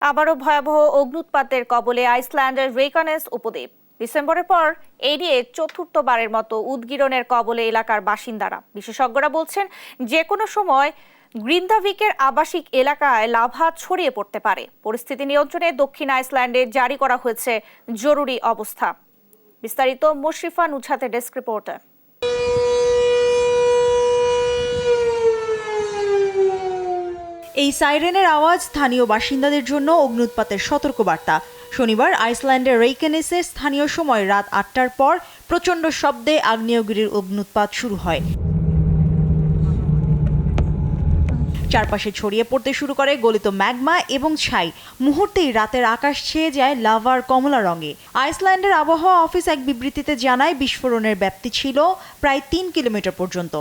আবারও ভয়াবহ অগ্ন্যুৎপাতের কবলে আইসল্যান্ডের রেইকানেস উপদ্বীপ। ডিসেম্বরের পর এই নিয়ে চতুর্থবারের মতো উদগীরণের কবলে এলাকার বাসিন্দারা। বিশেষজ্ঞরা বলছেন যে কোনো সময় গ্রিনদাভিকের আবাসিক এলাকায় লাভা ছড়িয়ে পড়তে পারে। পরিস্থিতি নিয়ন্ত্রণে দক্ষিণ আইসল্যান্ডে জারি করা হয়েছে জরুরি অবস্থা। বিস্তারিত মুশরিফা নুছাতের ডেস্ক রিপোর্টে। এই সাইরেনের আওয়াজ স্থানীয় বাসিন্দাদের জন্য অগ্ন্যুৎপাতের সতর্কবার্তা। শনিবার আইসল্যান্ডের রেইকানেসে স্থানীয় সময় রাত ৮টার পর প্রচণ্ড শব্দে আগ্নেয়গিরির অগ্ন্যুৎপাত শুরু হয়। চারপাশে ছড়িয়ে পড়তে শুরু করে গলিত ম্যাগমা এবং ছাই। মুহূর্তেই রাতের আকাশ ছেয়ে যায় লাভার কমলা রঙে। আইসল্যান্ডের আবহাওয়া অফিস এক বিবৃতিতে জানায় বিস্ফোরণের ব্যাপ্তি ছিল প্রায় ৩ কিলোমিটার পর্যন্ত।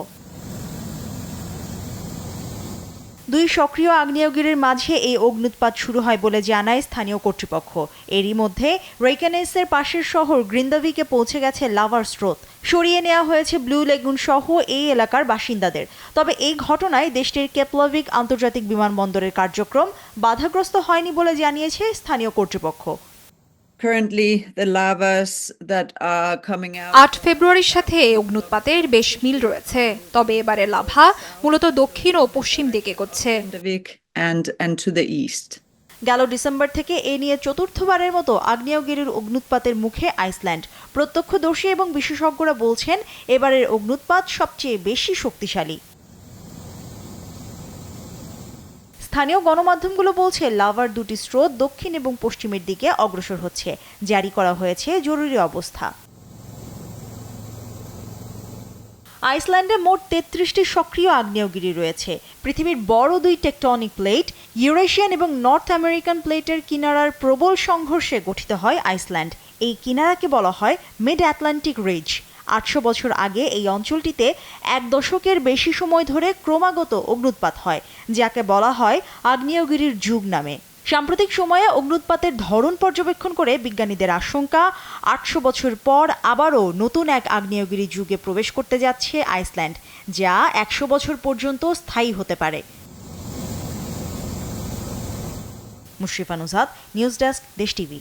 দুই সক্রিয় আগ্নেয়গিরির মাঝে এই অগ্ন্যুৎপাত শুরু হয় বলে জানায় স্থানীয় কর্তৃপক্ষ। এরই মধ্যে রেইকানেসের পাশের শহর গ্রিনদাভিকে পৌঁছে গেছে লাভার স্রোত। সরিয়ে নেওয়া হয়েছে ব্লু লেগুন সহ এই এলাকার বাসিন্দাদের। তবে এই ঘটনায় দেশটির কেপলাভিক আন্তর্জাতিক বিমানবন্দরের কার্যক্রম বাধাগ্রস্ত হয়নি বলে জানিয়েছে স্থানীয় কর্তৃপক্ষ। ৮ ফেব্রুয়ারির সাথে অগ্ন্যুৎপাতের বেশ মিল রয়েছে, তবে এবারে লাভা মূলত দক্ষিণ ও পশ্চিম দিকে এগোচ্ছে। গেল ডিসেম্বর থেকে এ নিয়ে চতুর্থবারের মতো আগ্নেয়গিরির অগ্ন্যুৎপাতের মুখে আইসল্যান্ড। প্রত্যক্ষদর্শী এবং বিশেষজ্ঞরা বলছেন এবারের অগ্ন্যুৎপাত সবচেয়ে বেশি শক্তিশালী। স্থানীয় গণমাধ্যমগুলো বলছে লাভার দুটি স্রোত দক্ষিণ এবং পশ্চিমের দিকে অগ্রসর হচ্ছে। জারি করা হয়েছে জরুরি অবস্থা। আইসল্যান্ডে মোট ৩৩টি সক্রিয় আগ্নেয়গিরি রয়েছে। পৃথিবীর বড় দুই টেকটনিক প্লেট, ইউরেশিয়ান এবং নর্থ আমেরিকান প্লেটের কিনারার প্রবল সংঘর্ষে গঠিত হয় আইসল্যান্ড। এই কিনারাকে বলা হয় মিড আটলান্টিক রিজ। ৮০০ বছর আগে এই অঞ্চলটিতে এক দশকের বেশি সময় ধরে ক্রমাগত অগ্ন্যুৎপাত হয়, যাকে বলা হয় আগ্নেয়গিরির যুগ নামে। সাম্প্রতিক সময়ে অগ্ন্যুৎপাতের ধরন পর্যবেক্ষণ করে বিজ্ঞানীদের আশঙ্কা ৮০০ বছর পর আবারও নতুন এক আগ্নেয়গিরি যুগে প্রবেশ করতে যাচ্ছে আইসল্যান্ড, যা ১০০ বছর পর্যন্ত স্থায়ী হতে পারে। মুশরিফা নুছাত, নিউজ ডেস্ক, দেশ টিভি।